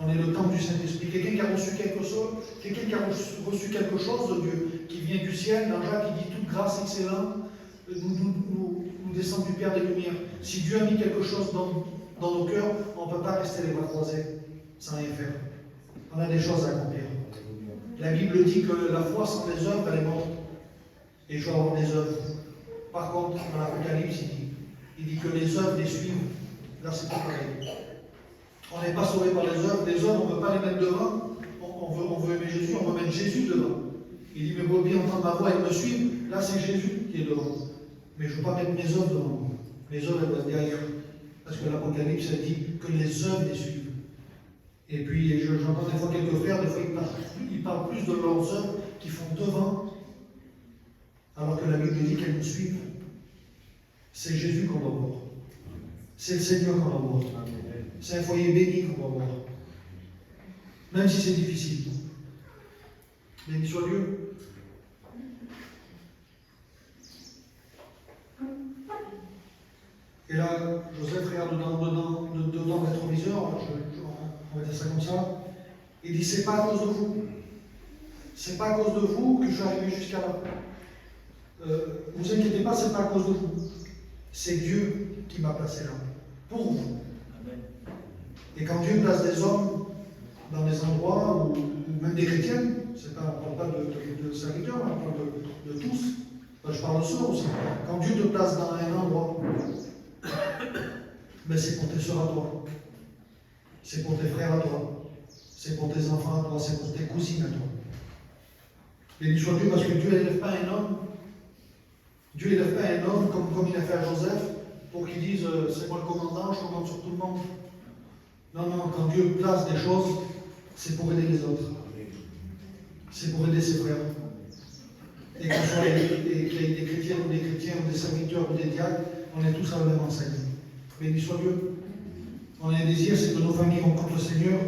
Speaker 5: On est le temple du Saint-Esprit. Quelqu'un qui a reçu quelque chose de Dieu, qui vient du ciel, dans Jacques, qui dit toute grâce excellente, nous descend du Père des Lumières. Si Dieu a mis quelque chose dans nos cœurs, on ne peut pas rester les bras croisés sans rien faire. On a des choses à accomplir. La Bible dit que la foi sans les œuvres, elle est morte. Et je dois avoir des œuvres. Par contre, dans l'Apocalypse, il dit que les œuvres les suivent. Là, c'est pas pareil. On n'est pas sauvé par les œuvres. Les œuvres, on ne peut pas les mettre devant. On veut aimer Jésus, on veut mettre Jésus devant. Il dit, mes brebis entendent ma voix et me suivent. Là, c'est Jésus qui est devant. Mais je ne veux pas mettre mes œuvres devant moi. Mes œuvres, elles doivent être derrière. Parce que l'Apocalypse, elle dit que les œuvres les suivent. Et puis, j'entends des fois quelques frères, des fois ils parlent plus de leurs œuvres qu'ils font devant, alors que la Bible dit qu'elles nous suivent. C'est Jésus qu'on va voir. C'est le Seigneur qu'on va voir. C'est un foyer béni qu'on va voir. Même si c'est difficile. Béni soit Dieu. Et là, Joseph regarde dedans le rétroviseur, on va dire ça comme ça. Il dit, c'est pas à cause de vous. C'est pas à cause de vous que je suis arrivé jusqu'à là. Vous inquiétez pas, c'est pas à cause de vous. C'est Dieu qui m'a placé là. Pour vous. Et quand Dieu place des hommes dans des endroits, ou même des chrétiens, on ne parle pas de serviteurs, on parle de tous. Enfin, je parle de ceux aussi. Quand Dieu te place dans un endroit, mais c'est pour tes soeurs à toi. C'est pour tes frères à toi. C'est pour tes enfants à toi. C'est pour tes cousines à toi. Béni soit Dieu, parce que Dieu n'élève pas un homme. Dieu n'élève pas un homme comme il a fait à Joseph pour qu'il dise c'est moi le commandant, je commande sur tout le monde. Non, non, quand Dieu place des choses, c'est pour aider les autres. C'est pour aider ses frères. Et qu'on soit qu'il y ait des chrétiens ou des serviteurs ou des diacres, on est tous à la même enseigne. Béni soit Dieu. On a un désir, c'est que nos familles rencontrent le Seigneur.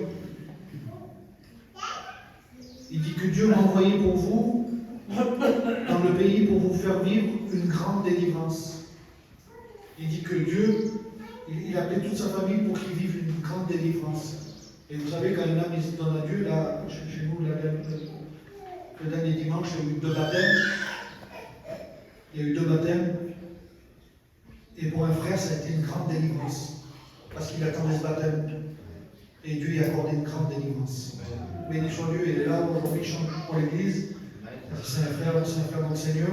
Speaker 5: Il dit que Dieu m'a envoyé pour vous, dans le pays, pour vous faire vivre une grande délivrance. Il dit que Dieu, il a appelé toute sa famille pour qu'ils vivent une grande délivrance. Et vous savez, quand un homme hésite dans la Dieu, là, chez nous, le dernier dimanche, il y a eu 2 baptêmes. Il y a eu 2 baptêmes. Et pour un frère, ça a été une grande délivrance. Parce qu'il attendait ce baptême. Et Dieu y a accordé une grande délivrance. Béni soit Dieu, il est là aujourd'hui, il change pour l'Église. C'est un frère dans le Seigneur.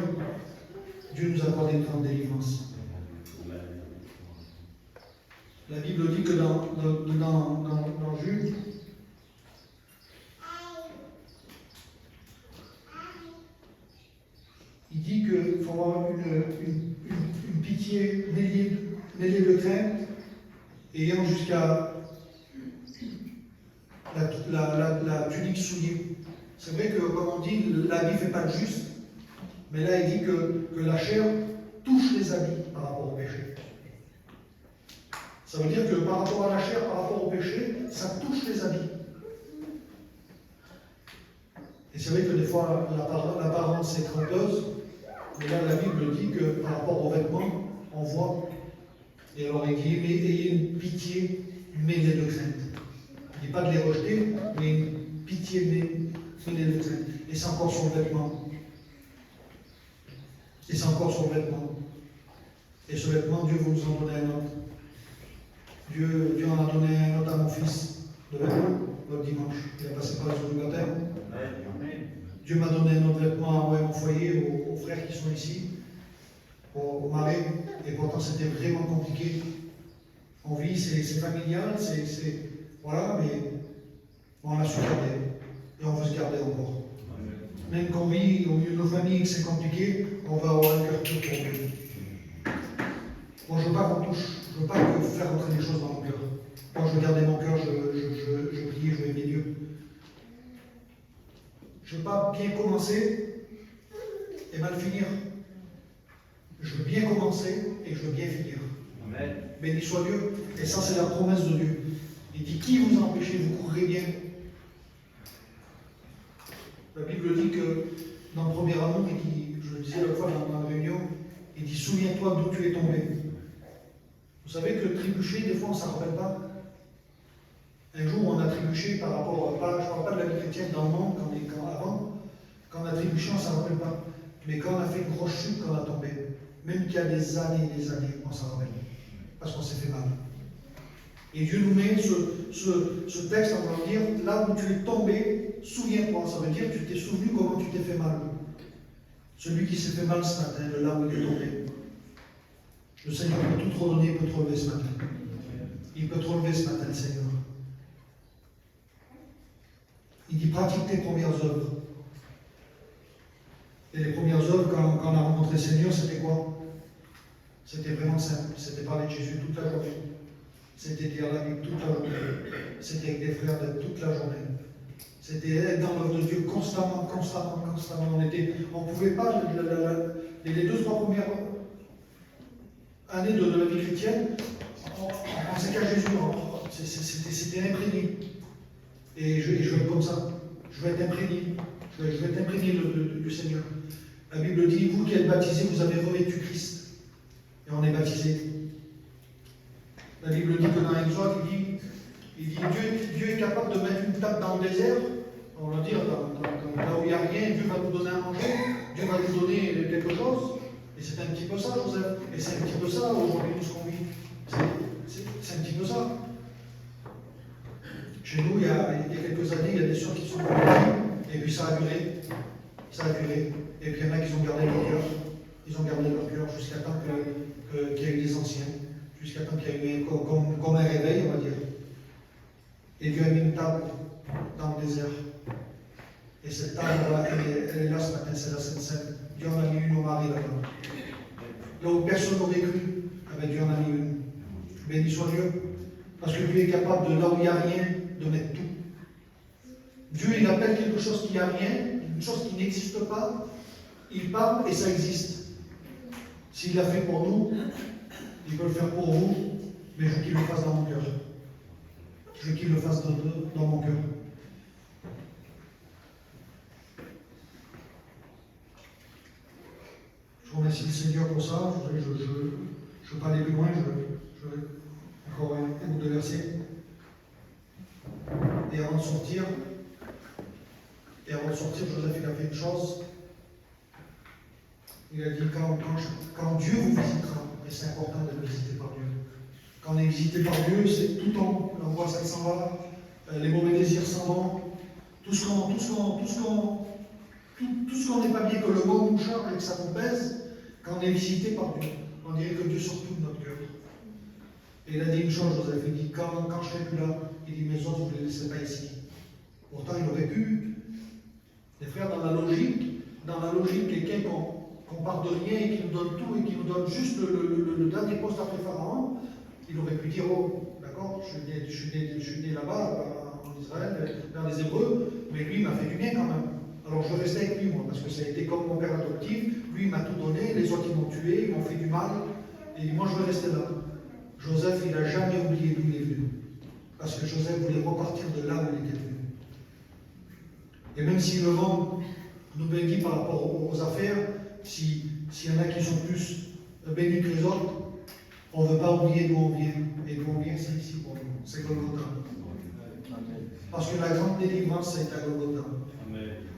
Speaker 5: Dieu nous a accordé une grande délivrance. La Bible dit que dans Jude, il dit qu'il faut avoir une pitié mêlée de crainte, ayant jusqu'à la tunique souillée. C'est vrai que, comme on dit, l'habit ne fait pas le juste, mais là il dit que la chair touche les habits par rapport au péché. Ça veut dire que par rapport à la chair, par rapport au péché, ça touche les habits. Et c'est vrai que des fois, l'apparence est trompeuse, mais là, la Bible dit que par rapport aux vêtements, on voit. Et alors, il dit, ayez une pitié mêlée de crainte. Il ne dit pas de les rejeter, mais une pitié mêlée de crainte. Et c'est encore sur le vêtement. Et c'est encore sur le vêtement. Et ce vêtement, Dieu va nous en donner un autre. Dieu en a donné un autre à mon fils, de vêtement, l'autre dimanche. Il a passé par le jour du baptême. Dieu m'a donné un autre vêtement à mon foyer, aux frères qui sont ici, au mari, et pourtant c'était vraiment compliqué. On vit, c'est familial, voilà, mais on a su garder, et on veut se garder encore. Même quand on vit au milieu de nos familles et que c'est compliqué, on va avoir un cœur pur pour Dieu. Moi, je ne veux pas qu'on touche, je ne veux pas faire entrer des choses dans mon cœur. Quand je veux garder mon cœur, je prie, je vais aimer Dieu. Je ne veux pas bien commencer et mal finir. Je veux bien commencer et je veux bien finir.
Speaker 1: Amen.
Speaker 5: Béni soit Dieu. Et ça, c'est la promesse de Dieu. Il dit, qui vous empêchez, vous courrez bien. La Bible dit que dans le premier amour, il dit, je le disais l'autre fois dans la réunion, il dit, souviens-toi d'où tu es tombé. Vous savez que trébucher, des fois, on ne s'en rappelle pas. Un jour, on a trébuché par rapport à, je ne parle pas de la vie chrétienne dans le monde, avant, quand on a trébuché, on ne s'en rappelle pas. Mais quand on a fait une grosse chute, quand on a tombé, même qu'il y a des années et des années, on s'en rappelle. Parce qu'on s'est fait mal. Et Dieu nous met ce texte en train de dire, là où tu es tombé, souviens-toi. Ça veut dire, tu t'es souvenu comment tu t'es fait mal. Celui qui s'est fait mal ce matin, de là où il est tombé. Le Seigneur peut tout te redonner, il peut te relever ce matin. Il peut te relever ce matin, le Seigneur. Il dit, pratique tes premières œuvres. Et les premières œuvres, quand on a rencontré le Seigneur, c'était quoi? C'était vraiment simple. C'était parler de Jésus toute la journée. C'était lire la Bible toute la journée. C'était avec des frères toute la journée. C'était être dans l'œuvre de Dieu constamment. On ne pouvait pas, les 2-3 premières années de la vie chrétienne, on pensait qu'à Jésus. C'était imprégné. Et je vais être comme ça. Je vais être imprégné. Je vais être imprégné du Seigneur. La Bible dit, vous qui êtes baptisés, vous avez revêtu Christ. Et on est baptisé. La Bible dit que dans l'Exode, il dit Dieu est capable de mettre une table dans le désert. On va dire, là où il n'y a rien, Dieu va nous donner à manger. Dieu va nous donner quelque chose. Et c'est un petit peu ça, Joseph. Et c'est un petit peu ça aujourd'hui, nous, ce qu'on vit. C'est un petit peu ça. Chez nous, il y a quelques années, il y a des sœurs qui sont venues, et puis ça a duré. Ça a duré. Et puis il y en a qui ont gardé leur cœur. Ils ont gardé leur cœur jusqu'à temps qu'il y ait eu des anciens. Jusqu'à temps qu'il y ait eu comme un réveil, on va dire. Et Dieu a mis une table dans le désert. Et cette table, elle est là ce matin, c'est la Sainte Seine. Dieu en a mis une au mari là-bas. Là où personne n'aurait cru, avec Dieu en a mis une. Béni soit Dieu. Parce que Dieu est capable de, là où il n'y a rien, de mettre tout. Dieu, il appelle quelque chose qui n'a rien, une chose qui n'existe pas, il parle et ça existe. S'il l'a fait pour nous, il peut le faire pour vous, mais je veux qu'il le fasse dans mon cœur. Je veux qu'il le fasse dans mon cœur. Je remercie le Seigneur pour ça. Je ne veux pas aller plus loin, je vais encore un ou deux versets. Et avant de sortir, Joseph il a fait une chose. Il a dit quand Dieu vous visitera, et c'est important d'être visité par Dieu. Quand on est visité par Dieu, c'est tout tombe, l'angoisse elle s'en va, les mauvais désirs s'en vont, tout ce qu'on n'est pas bien, que le mot nous charge et que ça nous pèse, quand on est visité par Dieu, on dirait que Dieu sort tout de notre cœur. Et il a dit une chose, Joseph, il dit quand je ne serai plus là, il dit mes os, vous ne les laissez pas ici. Pourtant, il aurait pu, les frères, dans la logique, quelqu'un qu'on part de rien et qui nous donne tout et qui nous donne juste le dernier poste après Pharaon, il aurait pu dire, oh, d'accord, je suis né là-bas, en Israël, vers les Hébreux, mais lui, il m'a fait du bien quand même. Alors je restais avec lui, moi, parce que ça a été comme mon père adoptif, lui, il m'a tout donné, les autres, ils m'ont tué, ils m'ont fait du mal, et moi, je veux rester là. Joseph, il n'a jamais oublié d'où il est venu. Parce que Joseph voulait repartir de là où il était venu. Et même si le monde nous bénit par rapport aux affaires, s'il y en a qui sont plus bénis que les autres, on ne veut pas oublier d'où on vient. Et d'où on vient, c'est ici pour nous. C'est Golgotha. Parce que la grande délivrance, c'est à Golgotha.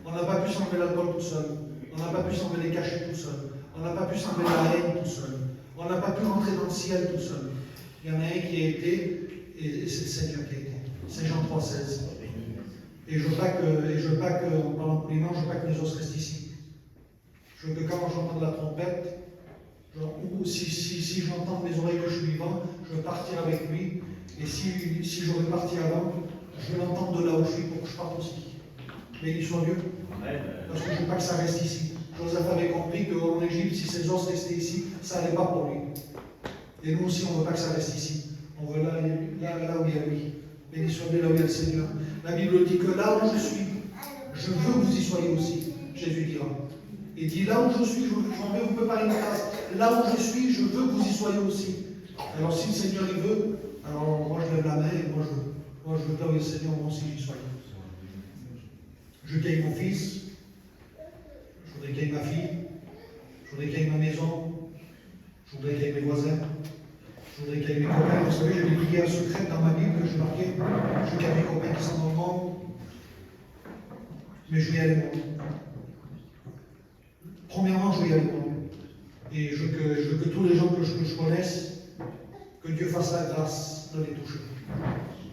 Speaker 5: On n'a pas pu s'enlever l'alcool tout seul. On n'a pas pu s'enlever les cachets tout seul. On n'a pas pu s'enlever la haine tout seul. On n'a pas pu rentrer dans le ciel tout seul. Il y en a un qui a été, et c'est le Seigneur qui a été. C'est Jean 3,16. Et je veux pas en parlant poliment, je veux pas que mes os restent ici. Je veux que quand j'entends la trompette, ou si j'entends de mes oreilles que je suis vivant, je veux partir avec lui. Et si j'aurais parti avant, je veux l'entendre de là où je suis pour que je parte aussi. Mais il soit Dieu. Parce que je ne veux pas que ça reste ici. Joseph avait compris qu'en Égypte, si ses os restaient ici, ça n'allait pas pour lui. Et nous aussi, on ne veut pas que ça reste ici. On veut là où il y a lui. Béni soit Dieu, là où il y a le Seigneur. La Bible dit que là où je suis, je veux que vous y soyez aussi. Jésus dira. Il dit là où je suis, vous pouvez parler de place. Là où je suis, je veux que vous y soyez aussi. Alors si le Seigneur il veut, alors moi je lève la main et moi je veux que là où il y a le Seigneur, moi aussi j'y sois. Je gagne mon fils, je voudrais qu'il y ait ma fille, je voudrais qu'il y ait ma maison, je voudrais qu'il y ait mes voisins, je voudrais qu'il y ait mes copains. Vous savez, j'ai des prières secrètes dans ma Bible que je marquais. Je veux qu'il y ait mes copains qui sont dans le monde, mais je veux y aller moi. Premièrement, je veux y aller moi. Et je veux que tous les gens que je connaisse, que Dieu fasse la grâce de les toucher.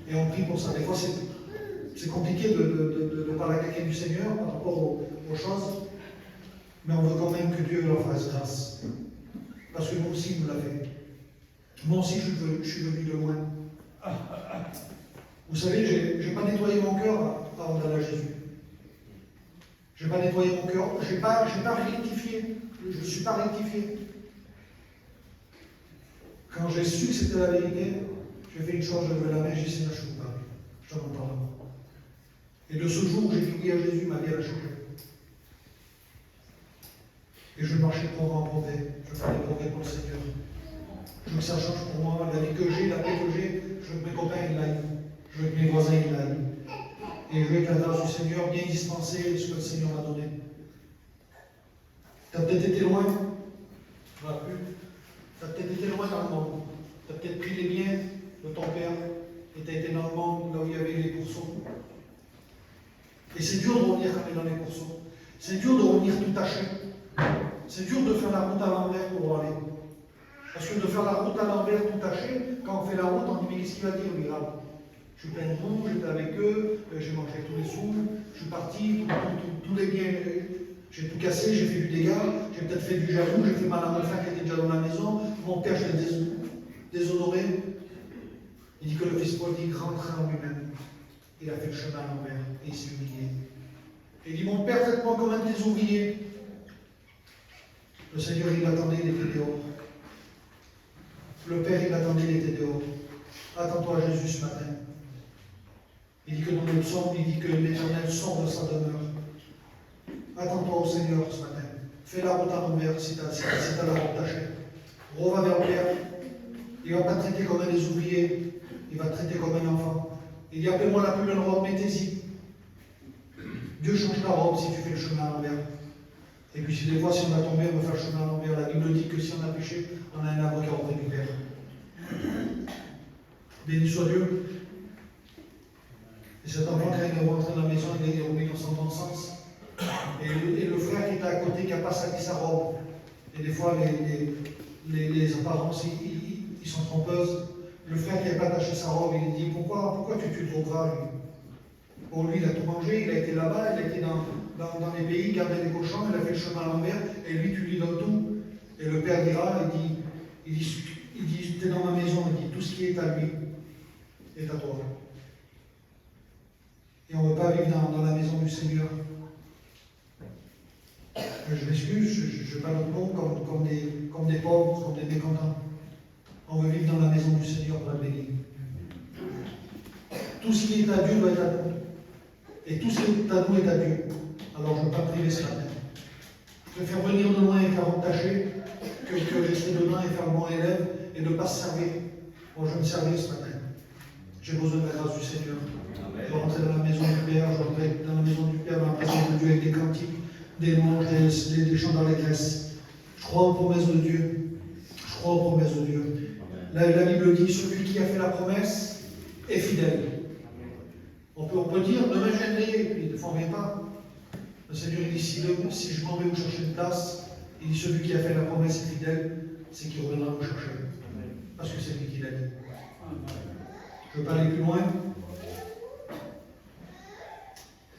Speaker 5: Et on prie pour ça. Des fois, c'est compliqué de parler à quelqu'un du Seigneur par rapport aux choses, mais on veut quand même que Dieu leur fasse grâce. Parce que nous aussi, il nous l'a fait. Moi aussi, je suis venu de loin. Vous savez, je n'ai pas nettoyé mon cœur avant d'aller à Jésus. Je n'ai pas nettoyé mon cœur, je n'ai pas rectifié. Je ne suis pas rectifié. Quand j'ai su que c'était la vérité, j'ai fait une chose, je levais la main, j'ai dit Seigneur, je suis coupable. Je t'en pardon. Et de ce jour où j'ai dit oui à Jésus, ma vie a changé. Et je marchais progrès en progrès. Je fais des progrès pour le Seigneur. Je veux que ça change pour moi. La vie que j'ai, la paix que j'ai, je veux que mes copains ils l'aillent. Je veux que mes voisins ils l'aillent. Et je veux que la grâce du Seigneur bien dispenser ce que le Seigneur m'a donné. Tu as peut-être été loin, tu ne vas plus. Tu as peut-être été loin dans le monde. Tu as peut-être pris les biens de ton père et tu as été dans le monde là où il y avait les pourceaux. Et c'est dur de revenir quand on est dans les pourceaux. C'est dur de revenir tout taché. C'est dur de faire la route à l'envers pour aller. Parce que de faire la route à l'envers tout taché, quand on fait la route, on dit mais qu'est-ce qu'il va dire lui là? Je suis plein de boue, j'étais avec eux, j'ai mangé tous les sous, je suis parti, tous les biens, j'ai tout cassé, j'ai fait du dégât, j'ai peut-être fait du jaloux, j'ai fait mal à mon frère qui était déjà dans la maison, mon père, je l'ai déshonoré. Il dit que le fils prodigue rentrait en lui-même. Il a fait le chemin à l'envers et il s'est humilié. Et il dit mon père, faites-moi comme un de tes ouvriers. Le Seigneur, il l'attendait, il était dehors. Le Père, il l'attendait, il était dehors. Attends-toi à Jésus ce matin. Il dit que dans le psaume, il dit que l'Éternel sort de sa demeure. Attends-toi au Seigneur ce matin. Fais la route à l'envers si tu as la route tachée. Reviens vers le Père. Il ne va pas te traiter comme un des ouvriers. Il va te traiter comme un enfant. Il dit appelez-moi la plus belle robe, mettez-y. Dieu change ta robe si tu fais le chemin à l'envers. Et puis si des fois, si on a tombé, on va faire le chemin à l'envers. La Bible dit que si on a péché, on a un avocat auprès du Père. Béni soit Dieu. Et cet enfant, quand il est rentré dans la maison, il est remis dans son bon sens. Et le frère qui était à côté, qui n'a pas sali sa robe. Et des fois, les apparences, ils sont trompeuses. Le frère qui n'a pas taché sa robe, il dit pourquoi tu tues trop grave lui? Pour lui, il a tout mangé, il a été là-bas, il a été dans les pays, gardé des cochons, il a fait le chemin à l'envers, et lui, tu lui donnes tout. Et le père dira, il dit, t'es dans ma maison, il dit, tout ce qui est à lui est à toi. Et on ne veut pas vivre dans la maison du Seigneur. Je m'excuse, je parle de nous comme des pauvres, comme des mécontents. On veut vivre dans la maison du Seigneur pour la bénir. Tout ce qui est à Dieu doit être à nous. Et tout ce qui est à nous est à Dieu. Alors je ne veux pas priver ce matin. Je préfère venir de loin et faire entacher que rester dedans et faire mon élève et ne pas se servir. Moi, je me servais ce matin. J'ai besoin de la grâce du Seigneur. Je vais rentrer dans la maison du Père, je vais rentrer dans la maison du Père, dans la présence de Dieu avec des cantiques, des louanges, des chants d'allégresse. Je crois aux promesses de Dieu. Je crois aux promesses de Dieu. La Bible dit, celui qui a fait la promesse est fidèle. On peut dire, demain je viendrai, et puis des fois on ne vient pas. Le Seigneur il dit, si je m'en vais vous chercher une place, il dit, celui qui a fait la promesse est fidèle, c'est qu'il reviendra vous chercher. Parce que c'est lui qui l'a dit. Je ne veux pas aller plus loin.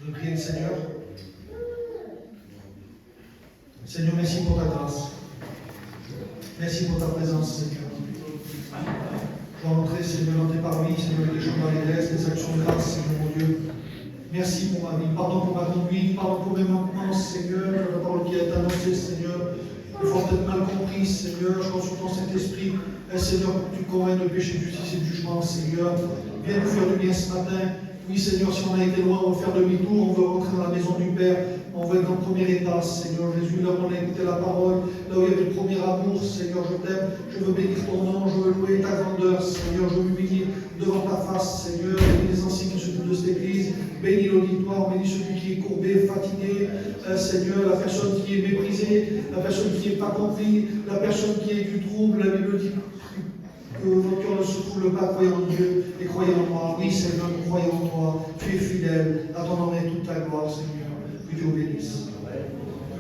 Speaker 5: Je prie le Seigneur. Seigneur, merci pour ta grâce. Merci pour ta présence, Seigneur. Je vais entrer, Seigneur, dans tes parvis, Seigneur, les chants d'allégresse, les actions de grâce, Seigneur, mon Dieu. Merci pour ma vie. Pardon pour ma conduite, pardon pour mes manquements, Seigneur. La parole qui est annoncée, Seigneur. Il faut peut-être mal compris, Seigneur. Je consulte ton Saint-Esprit. Seigneur, pour que tu convainques de péché, de justice et de jugement, Seigneur. Viens nous faire du bien ce matin. Oui, Seigneur, si on a été loin, on va faire demi-tour, on veut rentrer dans la maison du Père. On va être dans le premier étage, Seigneur Jésus, là où on a écouté la parole, là où il y avait le premier amour, Seigneur, je t'aime, je veux bénir ton nom, je veux louer ta grandeur, Seigneur, je veux m'unir devant ta face, Seigneur, bénis les anciens qui s'occupent de cette église, bénis l'auditoire, bénis celui qui est courbé, fatigué, Seigneur, la personne qui est méprisée, la personne qui n'est pas comprise, la personne qui est du trouble, la Bible dit que votre cœur ne se trouble pas, croyez en Dieu et croyez en moi. Oui, Seigneur, nous croyons en toi, tu es fidèle, à ton nom est toute ta gloire, Seigneur. Que Dieu bénisse.